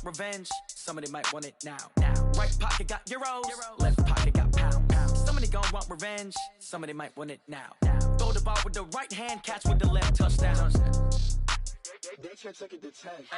want revenge. Somebody might want it now. Right pocket got euros, left pocket got pound. Somebody gon' want revenge. Somebody might want it now. Throw the ball with the right hand, catch with the left, touchdown. They can't take it to 10. Hey.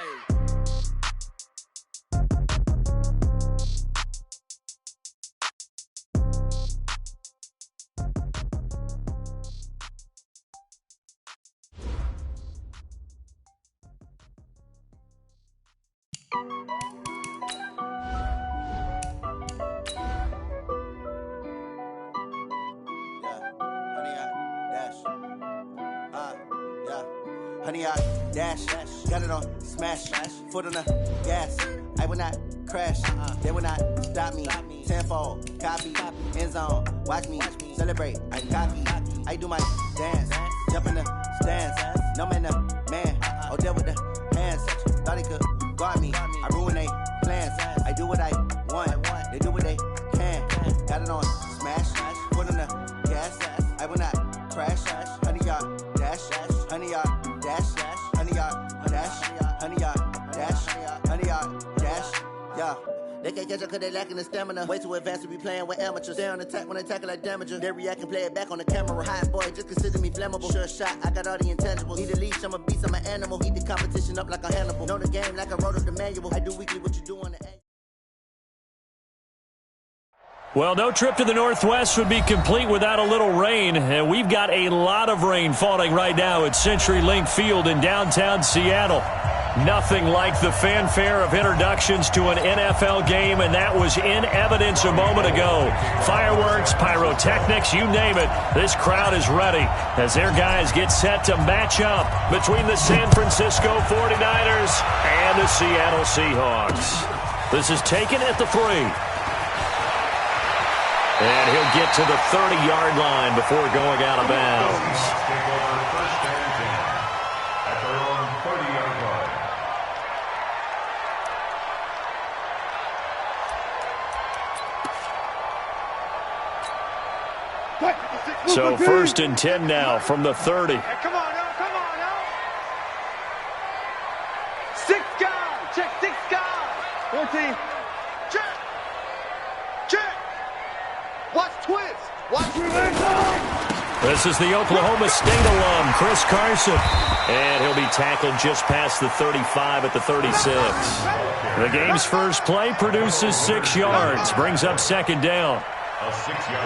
Honey, I dash, got it on, smash, foot on the gas. I will not crash, they will not stop me. Tenfold, copy, end zone, watch me celebrate. I copy, I do my dance, jump in the stands. No man, the man, oh, there with the hands. Thought he could guard me, I ruin they plans. I do what I want, they do what they can. Got it on, smash, foot on the gas. I will not crash, honey, y'all dash, honey, y'all. Honey yard, dash, honey yard, dash, honey yard, dash, yeah. They can't catch up cause they lacking the stamina. Way too advanced to be playing with amateurs. Stay on attack when they tackle like damager. They react and play it back on the camera. Hot boy, just consider me flammable. Sure shot, I got all the intangibles. Need a leash, I'm a beast, I'm an animal. Heat the competition up like a Hannibal. Know the game like I wrote up the manual. I do weekly what you do on the A. Well, no trip to the Northwest would be complete without a little rain, and we've got a lot of rain falling right now at CenturyLink Field in downtown Seattle. Nothing like the fanfare of introductions to an NFL game, and that was in evidence a moment ago. Fireworks, pyrotechnics, you name it, this crowd is ready as their guys get set to match up between the San Francisco 49ers and the Seattle Seahawks. This is taken at the 3. And he'll get to the 30-yard line before going out of bounds. Take over first and 10 at their own 30-yard line. So first and 10 now from the 30. Hey, come on now, come on now. 6 guys, check 6 guys. 14, check. Watch twist. Watch This is the Oklahoma State alum, Chris Carson. And he'll be tackled just past the 35 at the 36. The game's first play produces 6 yards, brings up second down.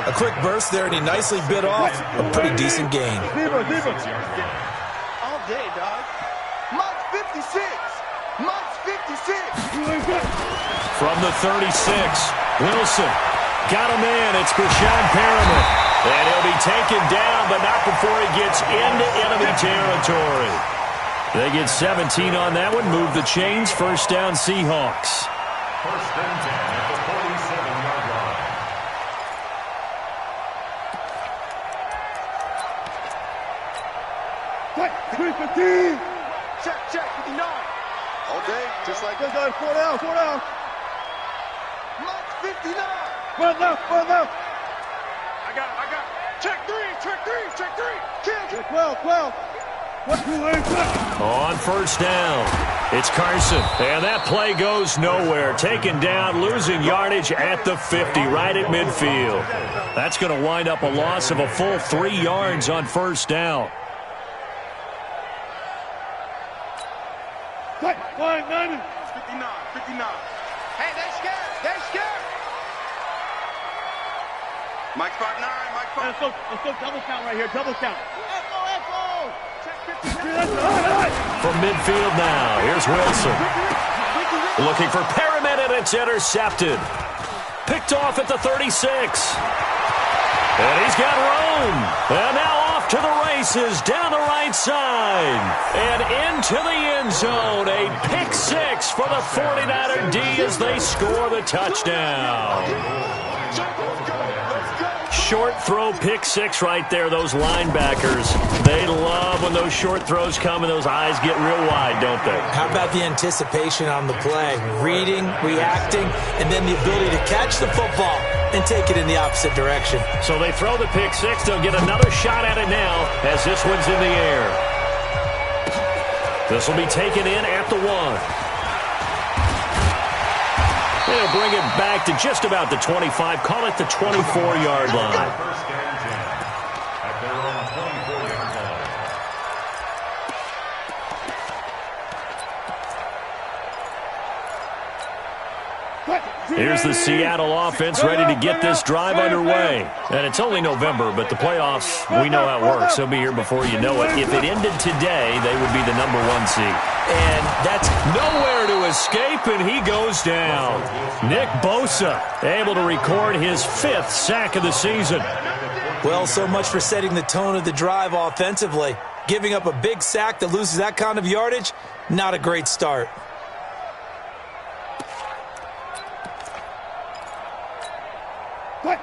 A quick burst there, and he nicely bit off a pretty decent gain. all day, dog. Mike's 56. Mike's 56. From the 36, Wilson. Got a man, it's Brashad Perriman. And he'll be taken down, but not before he gets into enemy territory. They get 17 on that one, move the chains, first down Seahawks. First and 10 at the 47-yard line. Check, 59. All day, just like this. 4 down. Mike's 59. Run left. I got it. Check three. Kick. 12. On first down, it's Carson. And that play goes nowhere. Taken down, losing yardage at the 50, right at midfield. That's going to wind up a loss of a full 3 yards on first down. 59. Hey, they're scared. Mike's 5'9", Let's go double count right here, double count. Echo. Check 50. From midfield now, here's Wilson. Looking for Perriman, and it's intercepted. Picked off at the 36. And he's got room. And now off to the races, down the right side. And into the end zone. A pick 6 for the 49er D as they score the touchdown. Short throw pick 6 right there, those linebackers. They love when those short throws come and those eyes get real wide, don't they? How about the anticipation on the play? Reading, reacting, and then the ability to catch the football and take it in the opposite direction. So they throw the pick 6. They'll get another shot at it now as this one's in the air. This will be taken in at the 1. They'll bring it back to just about the 25. Call it the 24-yard line. First down 10 at their own 24-yard line. Here's the Seattle offense ready to get this drive underway. And it's only November, but the playoffs, we know how it works. They'll be here before you know it. If it ended today, they would be the #1 seed. And that's nowhere to escape, and he goes down. Nick Bosa able to record his 5th sack of the season. Well, so much for setting the tone of the drive offensively. Giving up a big sack that loses that kind of yardage, not a great start.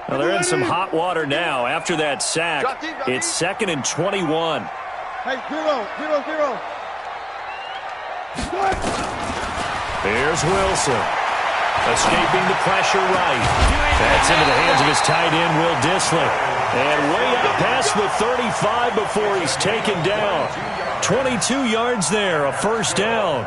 Well, they're in some hot water now. After that sack, it's 2nd and 21. Hey, 0-0-0. Here's Wilson. Escaping the pressure right. That's into the hands of his tight end, Will Dissly. And way out past the 35 before he's taken down. 22 yards there, a first down.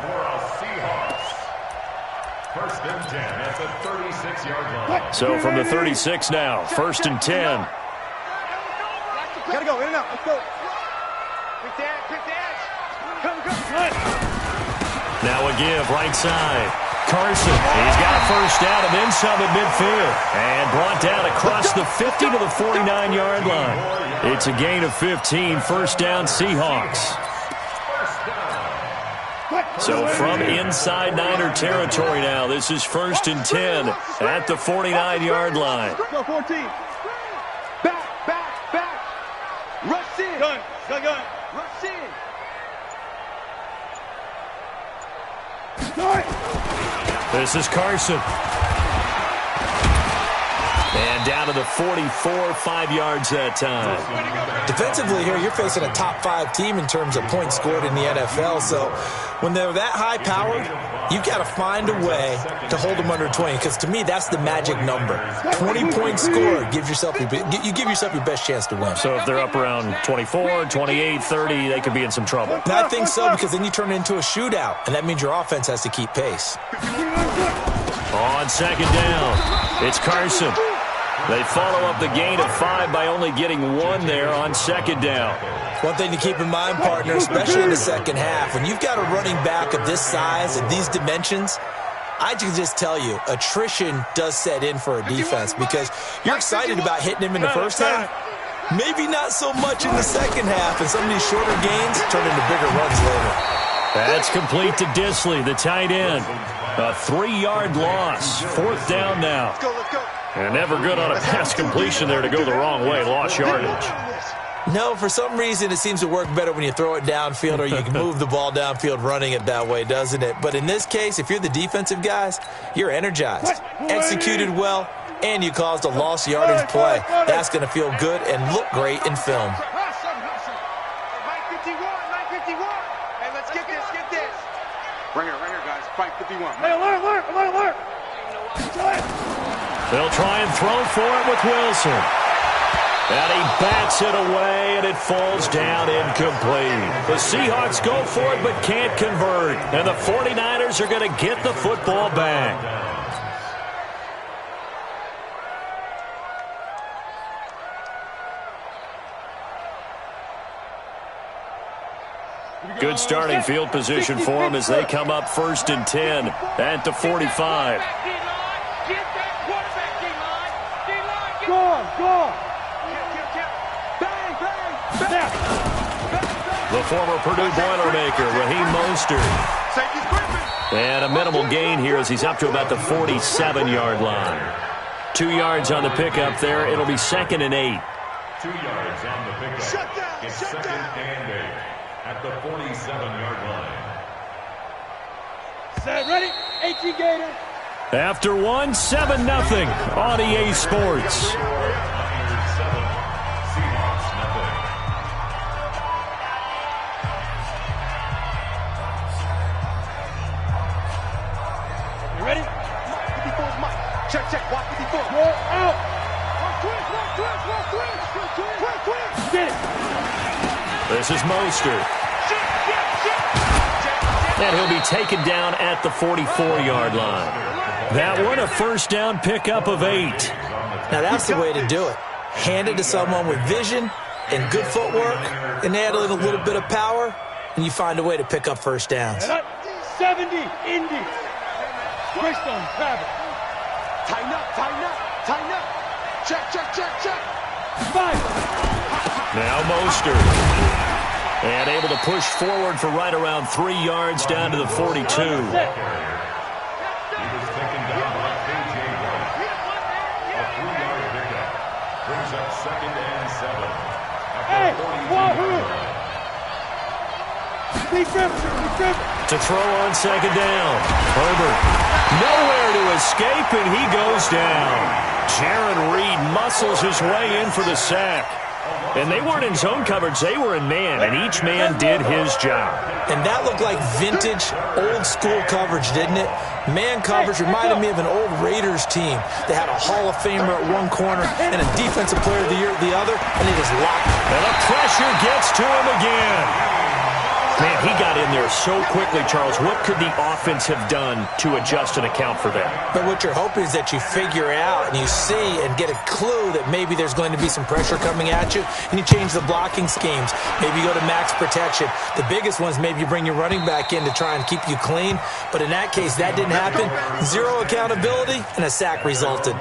First and 10 at the 36-yard line. So from the 36 now, 1st and 10. Gotta go, in and out, let's go. Quick dash. Come. Now a give, right side. Carson, he's got a first down and then some at midfield. And brought down across the 50 to the 49-yard line. It's a gain of 15, first down Seahawks. So from inside Niner territory now, this is 1st and 10 at the 49-yard line. Go 14. Back. Rush in. Gun. Rush in. This is Carson. And down to the 44, 5 yards that time. Defensively here, you're facing a top 5 team in terms of points scored in the NFL. So when they're that high-powered, you've got to find a way to hold them under 20. Because to me, that's the magic number. 20 points scored, you give yourself your best chance to win. So if they're up around 24, 28, 30, they could be in some trouble. And I think so, because then you turn it into a shootout, and that means your offense has to keep pace. On 2nd down, it's Carson. They follow up the gain of 5 by only getting 1 there on 2nd down. One thing to keep in mind, partner, especially in the second half, when you've got a running back of this size and these dimensions, I can just tell you, attrition does set in for a defense because you're excited about hitting him in the first half. Maybe not so much in the second half, and some of these shorter gains turn into bigger runs later. That's complete to Dissly, the tight end. A 3-yard loss. 4th down now. Let's go. And never good on a pass completion there to go the wrong way. Lost yardage. No, for some reason it seems to work better when you throw it downfield or you can move the ball downfield running it that way, doesn't it? But in this case, if you're the defensive guys, you're energized, executed well, and you caused a lost yardage play. That's going to feel good and look great in film. 951. Hey, let's get this. Right here, guys. Fight 51. Hey, alert. They'll try and throw for it with Wilson. And he bats it away, and it falls down incomplete. The Seahawks go for it but can't convert. And the 49ers are going to get the football back. Good starting field position for them as they come up 1st and 10 at the 45. Go. The former Purdue Boilermaker, Raheem Mostert. And a minimal gain here as he's up to about the 47-yard line. 2 yards on the pickup there. It'll be 2nd and 8. 2 yards on the pickup. It's 2nd and 8 at the 47-yard line. Set, ready? 18 Gator. After 1, 7-0 on EA Sports. You ready? 54's Mike. Check. Watch 54. Go out. Twist. Get it. This is Mostert. And he'll be taken down at the 44-yard line. That one, a first down pickup of 8. Now that's the way to do it. Hand it to someone with vision and good footwork, and add a little bit of power, and you find a way to pick up first downs. 70, Indy. Greystone, grab it. Tighten up, tighten up, tighten up. Check, check, check, check. 5. Now Mostert. And able to push forward for right around 3 yards down to the 42. He was taken down by K.J. White. A 3-yard pickup brings up 2nd and 7 at the 42. To throw on 2nd down. Herbert nowhere to escape, and he goes down. Jaron Reed muscles his way in for the sack. And they weren't in zone coverage, they were in man, and each man did his job. And that looked like vintage, old-school coverage, didn't it? Man coverage reminded me of an old Raiders team. They had a Hall of Famer at one corner and a Defensive Player of the Year at the other, and they just locked it. And the pressure gets to him again. Man, he got in there so quickly, Charles. What could the offense have done to adjust and account for that? But what you're hoping is that you figure out and you see and get a clue that maybe there's going to be some pressure coming at you, and you change the blocking schemes. Maybe you go to max protection. The biggest one is maybe you bring your running back in to try and keep you clean. But in that case, that didn't happen. Zero accountability, and a sack resulted.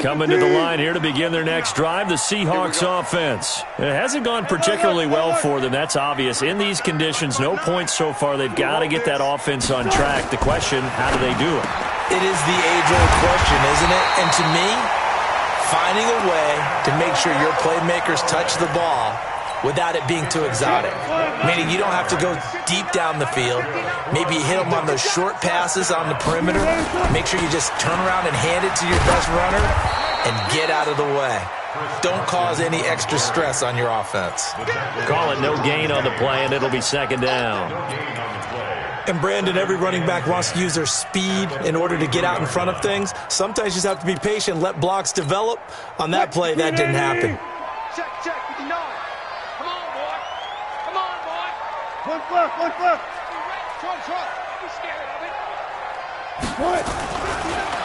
Coming to the line here to begin their next drive, the Seahawks offense. It hasn't gone particularly well for them, that's obvious. In these conditions, no points so far. They've got to get that offense on track. The question, how do they do it? It is the age-old question, isn't it? And to me, finding a way to make sure your playmakers touch the ball without it being too exotic. Meaning you don't have to go deep down the field. Maybe you hit them on those short passes on the perimeter. Make sure you just turn around and hand it to your best runner and get out of the way. Don't cause any extra stress on your offense. Call it no gain on the play, and it'll be 2nd down. And Brandon, every running back wants to use their speed in order to get out in front of things. Sometimes you just have to be patient, let blocks develop. On that play, that didn't happen. Check, check, 59. Come on, boy. Come on, boy. One foot. Trot. Be scared of it. What?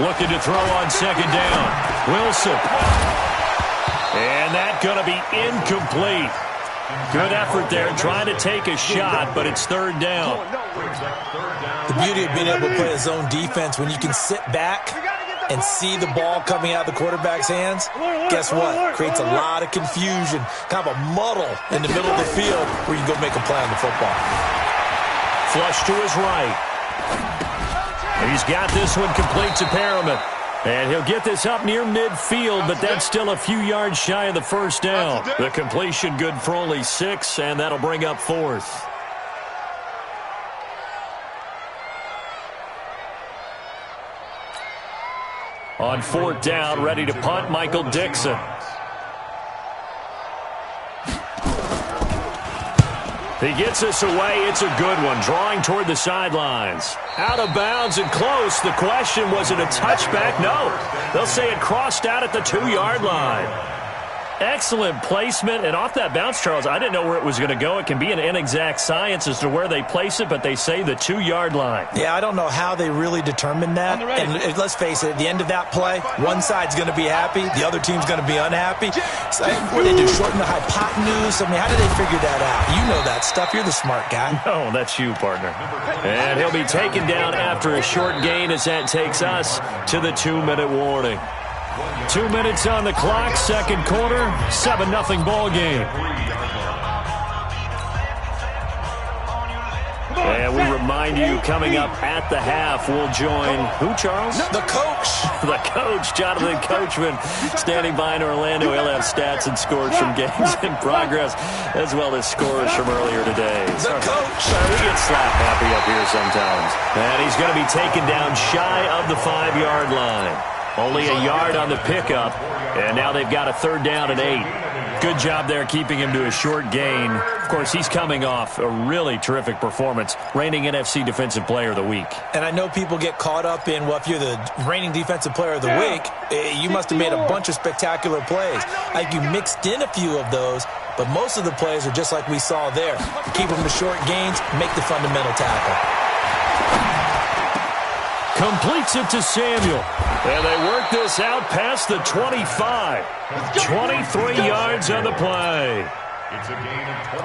Looking to throw on 2nd down. Wilson. And that's going to be incomplete. Good effort there, trying to take a shot, but it's 3rd down. The beauty of being able to play a zone defense when you can sit back and see the ball coming out of the quarterback's hands, guess what? Creates a lot of confusion, kind of a muddle in the middle of the field where you can go make a play on the football. Flush to his right. He's got this one complete to Perriman. And he'll get this up near midfield, but that's still a few yards shy of the 1st down. The completion good for only 6, and that'll bring up 4th. On 4th down, ready to punt, Michael Dixon. He gets this away. It's a good one. Drawing toward the sidelines. Out of bounds and close. The question, was it a touchback? No. They'll say it crossed out at the 2-yard line. Excellent placement. And off that bounce, Charles, I didn't know where it was going to go. It can be an inexact science as to where they place it, but they say the 2-yard line. Yeah, I don't know how they really determined that. And let's face it, at the end of that play, one side's going to be happy, the other team's going to be unhappy. So, what do they do, shorten the hypotenuse? I mean, how do they figure that out? You know that stuff. You're the smart guy. No, that's you, partner. And he'll be taken down after a short gain as that takes us to the 2-minute warning. 2 minutes on the clock, 2nd quarter, 7-0 ball game. And we remind you, coming up at the half, we'll join who, Charles? The coach. The coach, Jonathan Coachman, standing by in Orlando. He'll have stats and scores from games in progress, as well as scores from earlier today. The coach. We get slap happy up here sometimes. And he's going to be taken down shy of the 5-yard line. Only a yard on the pickup, and now they've got a 3rd down and 8. Good job there keeping him to a short gain. Of course, he's coming off a really terrific performance, reigning NFC Defensive Player of the Week. And I know people get caught up in, well, if you're the reigning Defensive Player of the Week, you must have made a bunch of spectacular plays. Like you mixed in a few of those, but most of the plays are just like we saw there. Keep them to short gains, make the fundamental tackle. Completes it to Samuel. And they work this out past the 25. 23 yards on the play.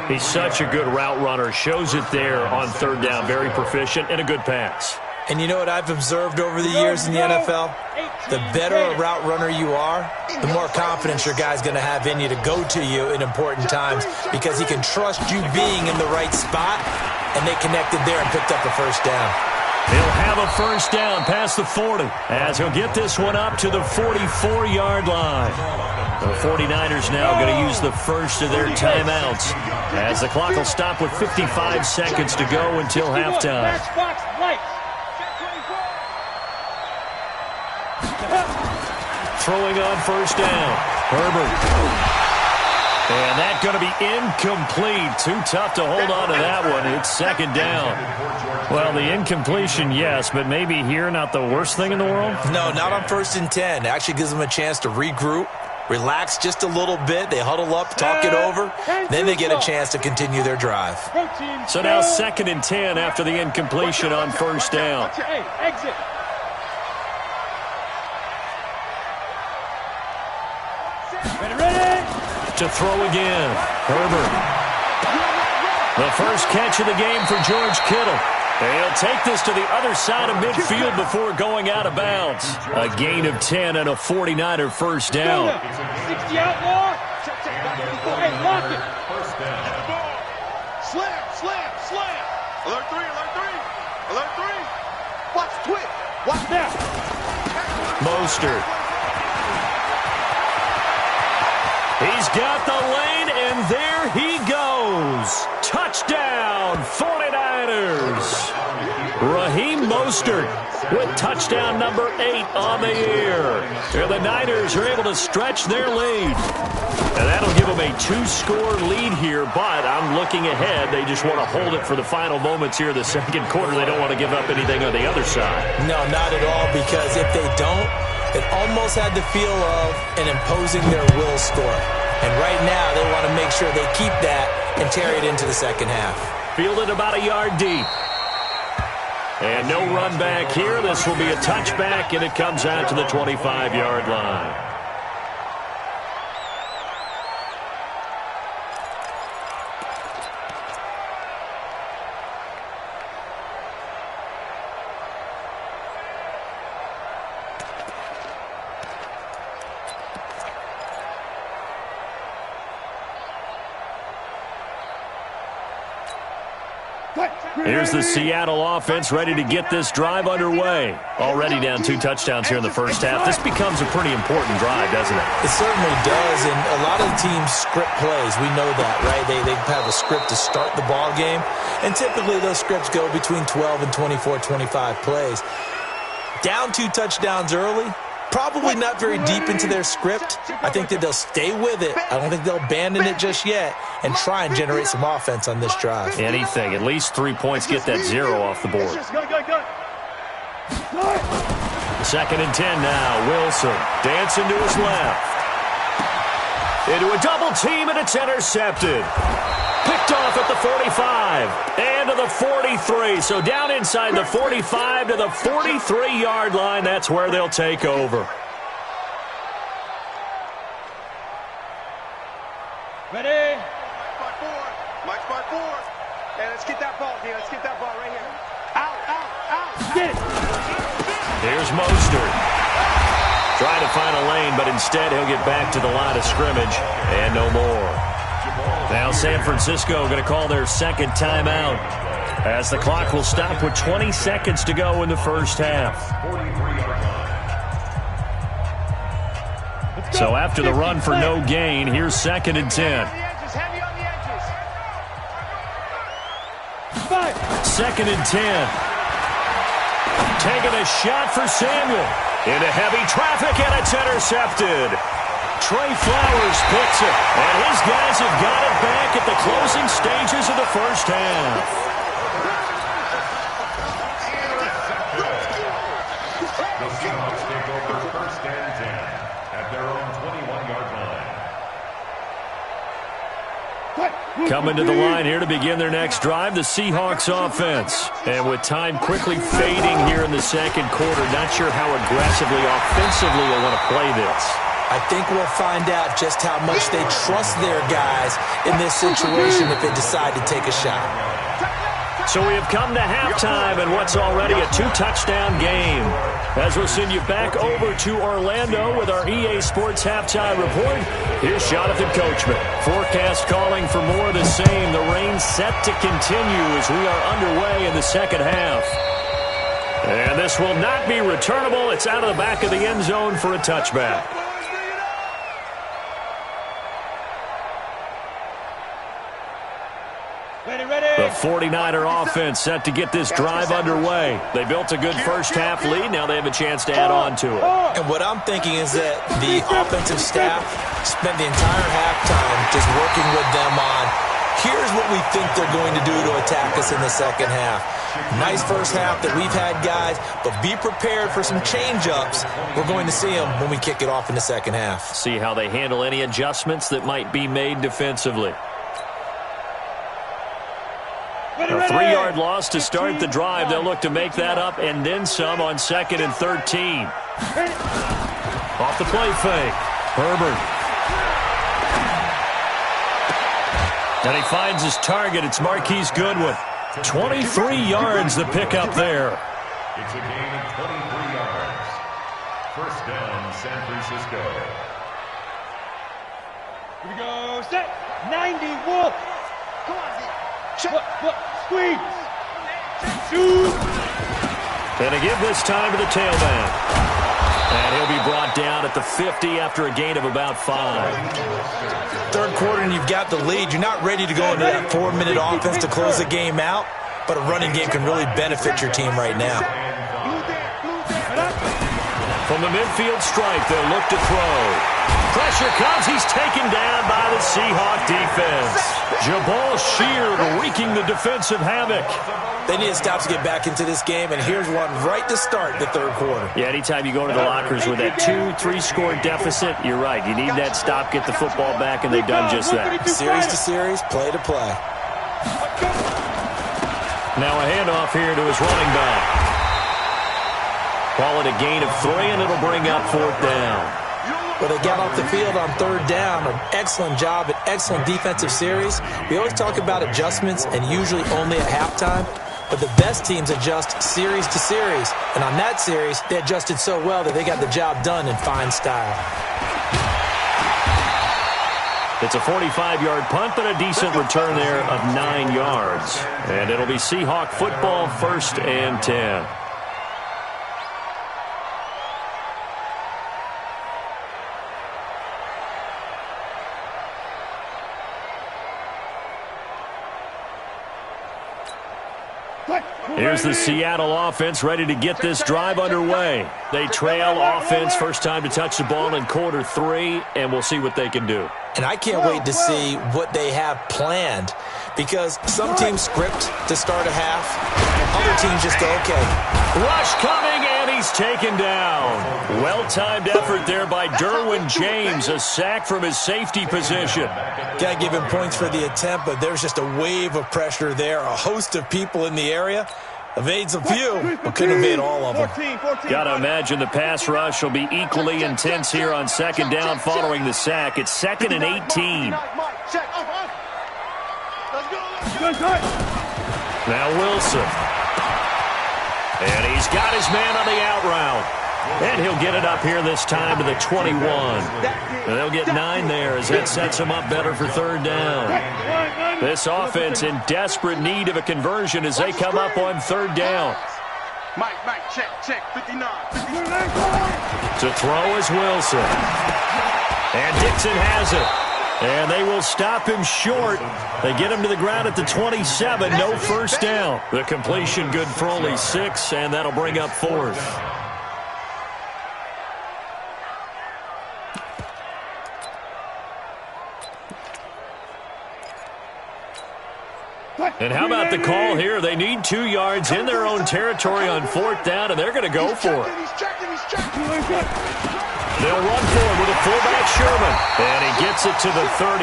He's such a good route runner. Shows it there on third down. Very proficient and a good pass. And you know what I've observed over the years in the NFL? The better a route runner you are, the more confidence your guy's going to have in you to go to you in important times because he can trust you being in the right spot, and they connected there and picked up a first down. He'll have a first down past the 40 as he'll get this one up to the 44-yard line. The 49ers now going to use the first of their timeouts as the clock will stop with 55 seconds to go until halftime. Throwing on first down, Herbert. And that's going to be incomplete. Too tough to hold on to that one. It's second down. Well, the incompletion, yes, but maybe here not the worst thing in the world? No, not on 1st and 10. It actually gives them a chance to regroup, relax just a little bit. They huddle up, talk it over. Then they get a chance to continue their drive. So now 2nd and 10 after the incompletion on first down. Exit. Ready. To throw again, Herbert. The first catch of the game for George Kittle. He'll take this to the other side of midfield before going out of bounds. A gain of 10 and a 49er first down. 60 outlaw. Hey, lock it. First down. Slam. Alert three. Watch twitch. Watch that. Mostert. He's got the lane, and there he goes. Touchdown, 49ers. Raheem Mostert with touchdown number 8 on the year. And the Niners are able to stretch their lead. And that'll give them a 2-score lead here, but I'm looking ahead. They just want to hold it for the final moments here in the second quarter. They don't want to give up anything on the other side. No, not at all, because if they don't, it almost had the feel of an imposing their will score. And right now, they want to make sure they keep that and carry it into the second half. Fielded about a yard deep. And no run back here. This will be a touchback, and it comes out to the 25-yard line. Here's the Seattle offense ready to get this drive underway. Already down 2 touchdowns here in the first half. This becomes a pretty important drive, doesn't it? It certainly does, and a lot of the teams script plays. We know that, right? They have a script to start the ball game, and typically those scripts go between 12 and 24, 25 plays. Down 2 touchdowns early, probably not very deep into their script. I think that they'll stay with it. I don't think they'll abandon it just yet and try and generate some offense on this drive. Anything. At least 3 points. Get that 0 off the board. Second and 10 now. Wilson dancing to his left. Into a double team, and it's intercepted. Picked off at the 45 and to the 43. So down inside the 45 to the 43-yard line. That's where they'll take over. Ready? Mike Smart 4. Hey, let's get that ball, D. Let's get that ball right here. Out. Get it. Here's Mostert. Trying to find a lane, but instead he'll get back to the line of scrimmage and no more. Now San Francisco going to call their second timeout as the clock will stop with 20 seconds to go in the first half. So after the run for no gain, here's 2nd and 10. Heavy on the edges. 2nd and 10. Taking a shot for Samuel. Into heavy traffic, and it's intercepted. Trey Flowers picks it, and his guys have got it back at the closing stages of the first half. The Seahawks take over first and 10 at their own 21-yard line. Coming to the line here to begin their next drive, the Seahawks offense. And with time quickly fading here in the second quarter, not sure how aggressively, offensively they'll want to play this. I think we'll find out just how much they trust their guys in this situation if they decide to take a shot. So we have come to halftime in what's already a 2-touchdown game. As we'll send you back over to Orlando with our EA Sports Halftime Report, here's Jonathan Coachman. Forecast calling for more of the same. The rain set to continue as we are underway in the second half. And this will not be returnable. It's out of the back of the end zone for a touchback. The 49er offense set to get this drive underway. They built a good first-half lead. Now they have a chance to add on to it. And what I'm thinking is that the offensive staff spent the entire halftime just working with them on, here's what we think they're going to do to attack us in the second half. Nice first half that we've had, guys, but be prepared for some change-ups. We're going to see them when we kick it off in the second half. See how they handle any adjustments that might be made defensively. A 3-yard loss to start the drive. They'll look to make that up and then some on 2nd and 13. Off the play fake. Herbert. And he finds his target. It's Marquise Goodwin. 23 yards the pickup there. It's a gain of 23 yards. First down, San Francisco. Here we go. Set. 90. Wolf. Come on, Z. Look. Squeeze. Shoot. And to give this time to the tailback. And he'll be brought down at the 50 after a gain of about 5. Third quarter and you've got the lead. You're not ready to go into that 4-minute offense to close the game out, but a running game can really benefit your team right now. From the midfield stripe, they'll look to throw. Pressure comes. He's taken down by the Seahawk defense. Jabal Sheard wreaking the defensive havoc. They need to stop to get back into this game, and here's one right to start the third quarter. Yeah, anytime you go to the lockers with that 2-3-score deficit, you're right. You need that stop, get the football back, and they've done just that. Series to series, play to play. Now a handoff here to his running back. Call it a gain of 3, and it'll bring up 4th down. Well, they got off the field on 3rd down. An excellent job, an excellent defensive series. We always talk about adjustments and usually only at halftime, but the best teams adjust series to series. And on that series, they adjusted so well that they got the job done in fine style. It's a 45-yard punt, but a decent return there of 9 yards. And it'll be Seahawk football, 1st and 10. Here's the Seattle offense ready to get this drive underway. They trail offense, first time to touch the ball in quarter 3, and we'll see what they can do. And I can't wait to see what they have planned, because some teams script to start a half, other teams just go, okay. Rush coming, and he's taken down. Well-timed effort there by Derwin James, a sack from his safety position. Got to give him points for the attempt, but there's just a wave of pressure there. A host of people in the area. Evades a few, but couldn't evade all of them. Got to imagine the pass rush will be equally intense here on 2nd down following the sack. It's 2nd and 18. Now Wilson. And he's got his man on the out route. And he'll get it up here this time to the 21. And they'll get 9 there as that sets him up better for 3rd down. This offense in desperate need of a conversion as they come up on 3rd down. Mike, check, 59. To throw is Wilson. And Dixon has it. And they will stop him short. They get him to the ground at the 27. No 1st down. The completion good for only 6, and that'll bring up 4th. And how about the call here? They need 2 yards in their own territory on 4th down, and they're going to go for it. They'll run for it with a fullback, Sherman. And he gets it to the 34.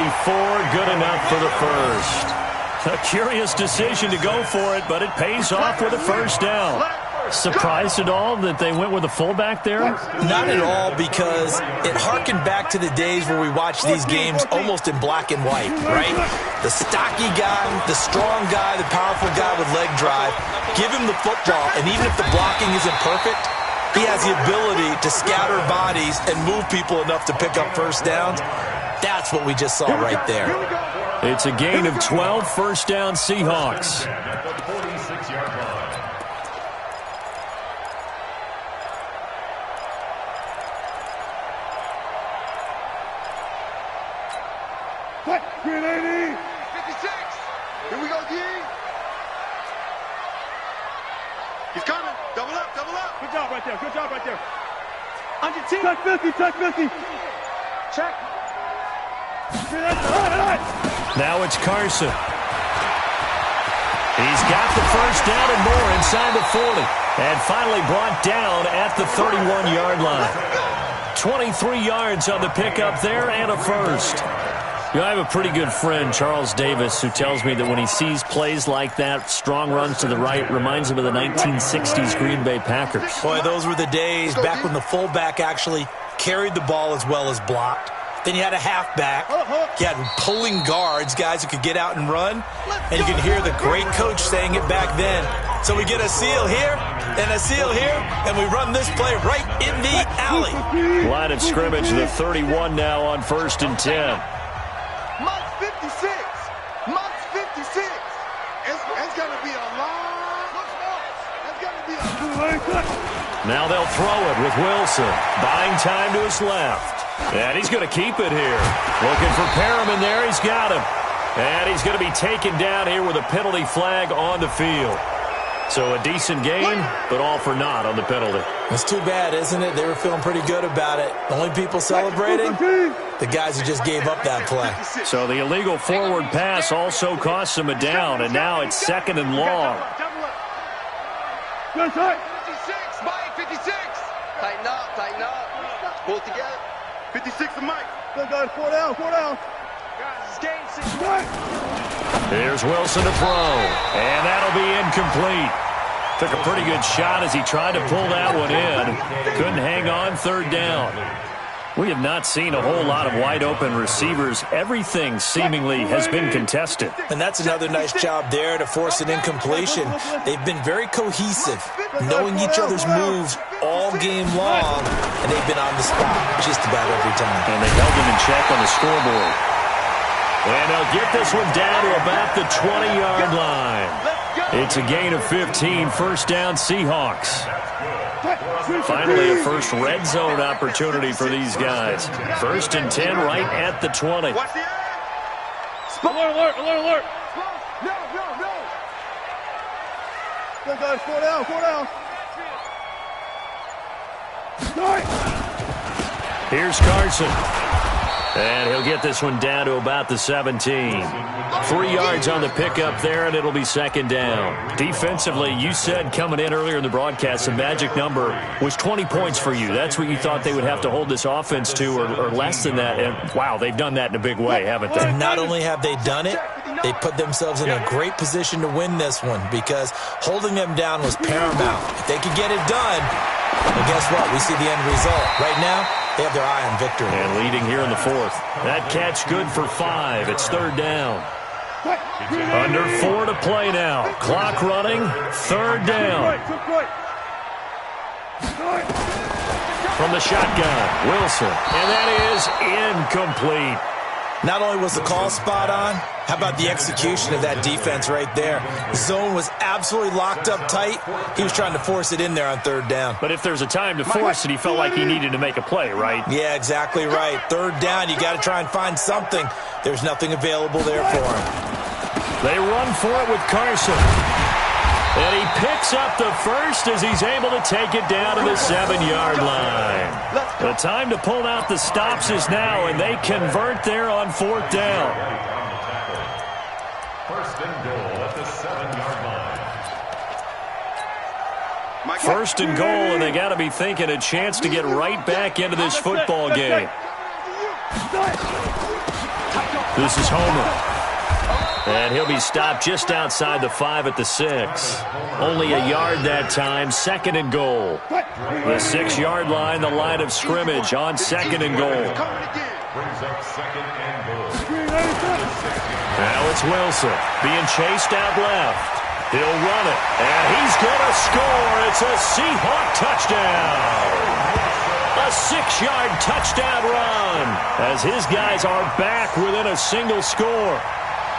Good enough for the first. A curious decision to go for it, but it pays off with a first down. Surprised at all that they went with a fullback there? Not at all, because it harkened back to the days where we watched these games almost in black and white, right? The stocky guy, the strong guy, the powerful guy with leg drive. Give him the football, and even if the blocking isn't perfect, he has the ability to scatter bodies and move people enough to pick up first downs. That's what we just saw right there. It's a gain of 12, first down Seahawks. At the 46-yard line. Green 80. 56. Here we go, D. He's coming. Double up, double up. Good job right there. Good job right there. On your team. Check 50, check 50. Check. Now it's Carson. He's got the first down and more inside the 40. And finally brought down at the 31-yard line. 23 yards on the pickup there and a first. You know, I have a pretty good friend, Charles Davis, who tells me that when he sees plays like that, strong runs to the right, reminds him of the 1960s Green Bay Packers. Boy, those were the days back when the fullback actually carried the ball as well as blocked. Then you had a halfback. You had pulling guards, guys who could get out and run. And you can hear the great coach saying it back then. So we get a seal here and a seal here, and we run this play right in the alley. Line of scrimmage, the 31 now on 1st and 10. Month 56. Month 56. It's going to be a long. It's going to be a. Now they'll throw it with Wilson. Buying time to his left. And he's going to keep it here. Looking for Perriman there. He's got him. And he's going to be taken down here with a penalty flag on the field. So a decent game, but all for naught on the penalty. It's too bad, isn't it? They were feeling pretty good about it. The only people celebrating, the guys who just gave up that play. So the illegal forward pass also costs him a down, and now it's 2nd and long. 56, Mike, 56. Tighten up, tighten up. Pull it together. 56 to Mike. Good guys, 4 down, 4 down. Guys, it's game 6. Here's Wilson to throw, and that'll be incomplete. Took a pretty good shot as he tried to pull that one in. Couldn't hang on 3rd down. We have not seen a whole lot of wide-open receivers. Everything seemingly has been contested. And that's another nice job there to force an incompletion. They've been very cohesive, knowing each other's moves all game long, and they've been on the spot just about every time. And they held him in check on the scoreboard. And they'll get this one down to about the 20-yard line. It's a gain of 15, first down Seahawks. Finally, a first red zone opportunity for these guys. 1st and 10 right at the 20. Alert, alert, alert, alert. No, no, no. Good guys, 4 down, 4 down. Here's Carson. And he'll get this one down to about the 17. 3 yards on the pickup there, and it'll be 2nd down. Defensively, you said coming in earlier in the broadcast, the magic number was 20 points for you. That's what you thought they would have to hold this offense to, or less than that. And, wow, they've done that in a big way, haven't they? And not only have they done it, they put themselves in a great position to win this one, because holding them down was paramount. If they could get it done, well, guess what? We see the end result. Right now, they have their eye on victory. And leading here in the 4th. That catch good for 5. It's 3rd down. Under 4 to play now. Clock running. 3rd down. From the shotgun, Wilson. And that is incomplete. Not only was the call spot on, how about the execution of that defense right there? The zone was absolutely locked up tight. He was trying to force it in there on 3rd down. But if there's a time to force it, he felt like he needed to make a play, right? Yeah, exactly right. 3rd down, you got to try and find something. There's nothing available there for him. They run for it with Carson. And he picks up the first as he's able to take it down to the 7-yard line. The time to pull out the stops is now, and they convert there on 4th down. First and goal at the 7-yard line. First and goal, and they got to be thinking a chance to get right back into this football game. This is Homer. And he'll be stopped just outside the 5 at the 6. Only a yard that time, second and goal. The 6-yard line, the line of scrimmage on second and goal. Brings up second and goal. Now it's Wilson being chased out left. He'll run it, and he's going to score. It's a Seahawk touchdown. A 6-yard touchdown run as his guys are back within a single score.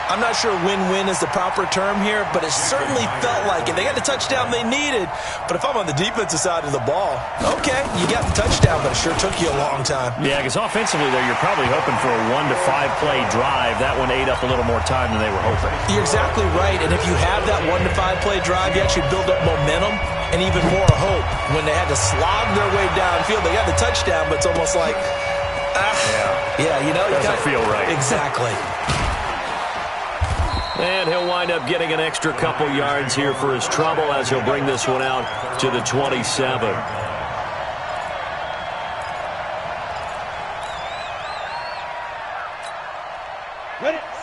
I'm not sure win-win is the proper term here, but it certainly felt like it. They got the touchdown they needed, but if I'm on the defensive side of the ball, okay, you got the touchdown, but it sure took you a long time. Yeah, because offensively there, you're probably hoping for a 1 to 5 play drive. That one ate up a little more time than they were hoping. You're exactly right, and if you have that 1 to 5 play drive, you actually build up momentum and even more hope. When they had to slog their way downfield, they got the touchdown, but it's almost like, yeah, you know, you doesn't feel right. Exactly. And he'll wind up getting an extra couple yards here for his trouble as he'll bring this one out to the 27.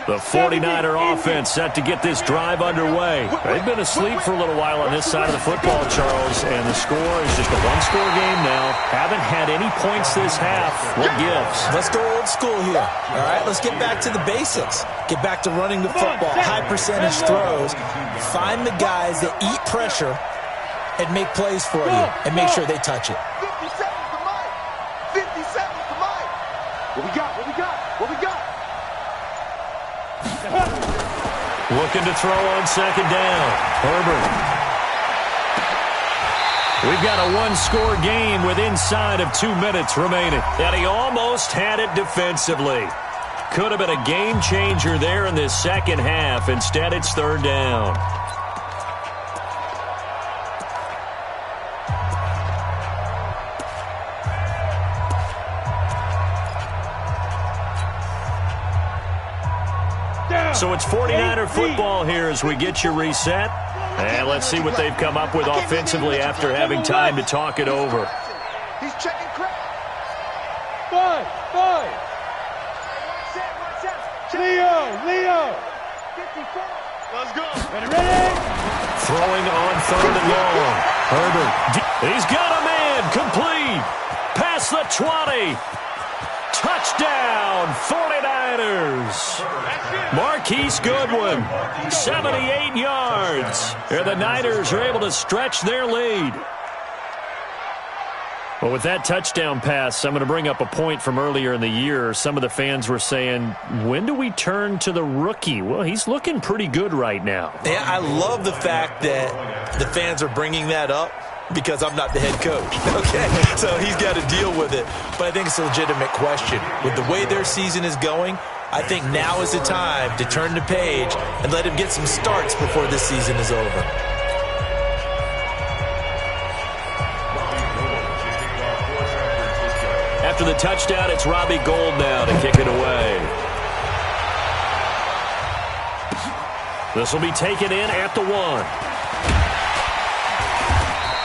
The 49er offense set to get this drive underway. They've been asleep for a little while on this side of the football, Charles, and the score is just a one-score game now. Haven't had any points this half. What gives? Let's go old school here. All right, let's get back to the basics. Get back to running the football, high percentage throws. Find the guys that eat pressure and make plays for you and make sure they touch it. 50 seconds to Mike. 50 seconds to Mike. What we got? What we got? What we got? Looking to throw on second down. Herbert. We've got a one-score game with inside of 2 minutes remaining. And he almost had it defensively. Could have been a game changer there in this second half. Instead, it's third down. So it's 49er football here as we get you reset. And let's see what they've come up with offensively after having time to talk it over. He's checking crack. 5. Leo. 54. Let's go. Ready? Throwing on third and long. Herbert. He's got a man. Complete. Past the 20. Touchdown, 49ers. Marquise Goodwin, 78 yards. And the Niners are able to stretch their lead. Well, with that touchdown pass, I'm going to bring up a point from earlier in the year. Some of the fans were saying, when do we turn to the rookie? Well, he's looking pretty good right now. Yeah, I love the fact that the fans are bringing that up, because I'm not the head coach, okay? So he's got to deal with it. But I think it's a legitimate question. With the way their season is going, I think now is the time to turn the page and let him get some starts before this season is over. After the touchdown, it's Robbie Gould now to kick it away. This will be taken in at the 1.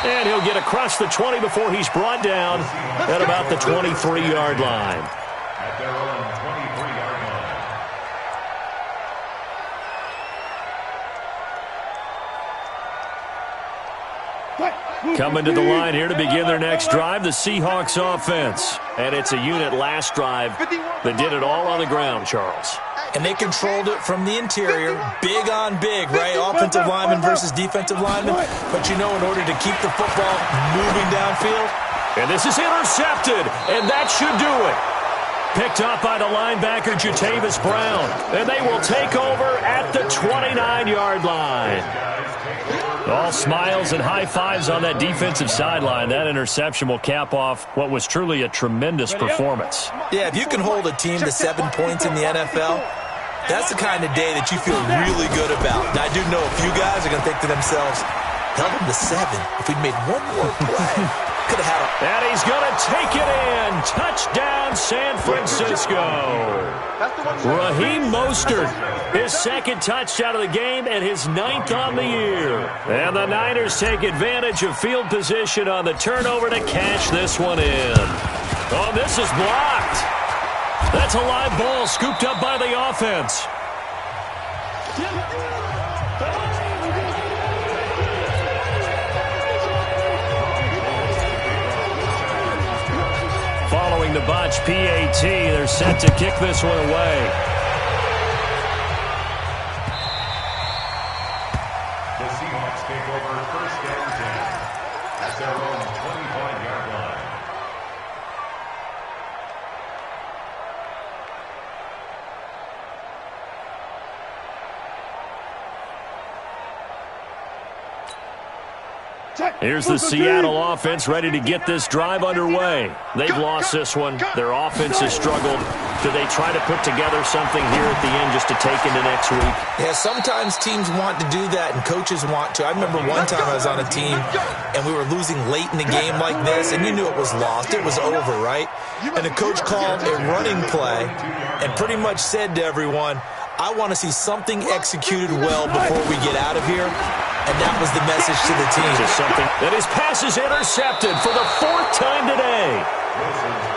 And he'll get across the 20 before he's brought down at about the 23-yard line. At their own 23-yard line. Coming to the line here to begin their next drive, the Seahawks offense. And it's a unit last drive that did it all on the ground, Charles. And they controlled it from the interior, big on big, right? Offensive lineman versus defensive lineman. But you know, in order to keep the football moving downfield. And this is intercepted, and that should do it. Picked up by the linebacker, Jatavis Brown. And they will take over at the 29-yard line. All smiles and high fives on that defensive sideline. That interception will cap off what was truly a tremendous performance. Yeah, if you can hold a team to 7 points in the NFL, that's the kind of day that you feel really good about. Now, I do know a few guys are going to think to themselves, held them to 7. If we'd made one more play, could have had a... And he's going to take it in. Touchdown, San Francisco. Raheem Mostert, his second touchdown of the game and his 9th on the year. And the Niners take advantage of field position on the turnover to cash this one in. Oh, this is blocked. That's a live ball scooped up by the offense. Following the botch PAT, they're set to kick this one away. The Seahawks take over first and 10 at their own 25-yard line. Here's the Seattle offense ready to get this drive underway. They've lost this one. Their offense has struggled. Do they try to put together something here at the end just to take into next week? Yeah, sometimes teams want to do that and coaches want to. I remember one time I was on a team and we were losing late in the game like this, and you knew it was lost. It was over, right? And the coach called a running play and pretty much said to everyone, I want to see something executed well before we get out of here. And that was the message to the team. Just something that his pass is intercepted for the 4th time today.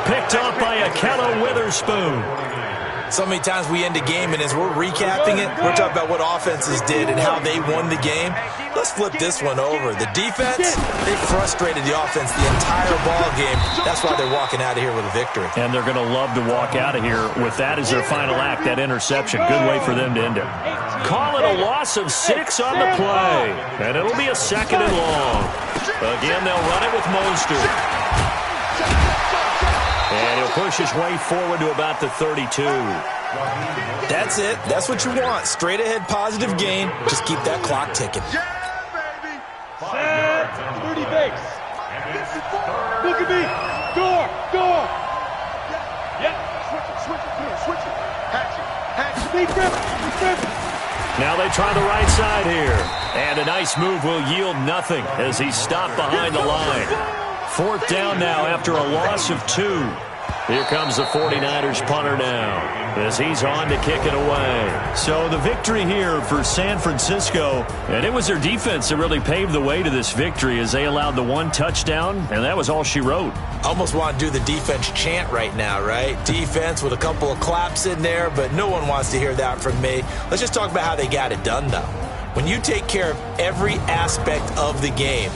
Picked off by Akello Witherspoon. So many times we end a game, and as we're recapping it, we're talking about what offenses did and how they won the game. Let's flip this one over. The defense, they frustrated the offense the entire ball game. That's why they're walking out of here with a victory. And they're going to love to walk out of here with that as their final act, that interception. Good way for them to end it. Call it a loss of 6 on the play. And it'll be a 2nd and long. Again, they'll run it with Mostert. And he'll push his way forward to about the 32. That's it. That's what you want. Straight ahead positive gain. Just keep that clock ticking. Yeah, baby. Set. 30 base. Look at me. Door. Yeah. Switch it. Come here. Switch it. Hatch it. Deep grip. Now they try the right side here. And a nice move will yield nothing as he's stopped behind the line. 4th down now after a loss of 2. Here comes the 49ers punter now as he's on to kick it away. So the victory here for San Francisco, and it was their defense that really paved the way to this victory as they allowed the 1 touchdown, and that was all she wrote. Almost want to do the defense chant right now, right? Defense with a couple of claps in there, but no one wants to hear that from me. Let's just talk about how they got it done, though. When you take care of every aspect of the game,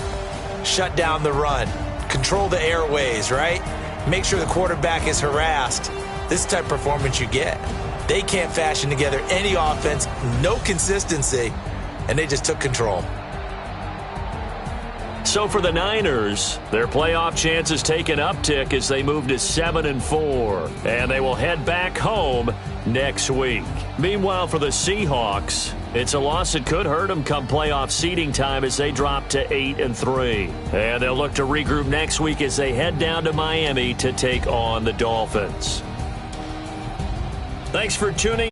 shut down the run, control the airways, right? Make sure the quarterback is harassed. This is the type of performance you get. They can't fashion together any offense, no consistency, and they just took control. So for the Niners, their playoff chances take an uptick as they move to 7-4, and they will head back home next week. Meanwhile, for the Seahawks, it's a loss that could hurt them come playoff seeding time as they drop to 8-3. And they'll look to regroup next week as they head down to Miami to take on the Dolphins. Thanks for tuning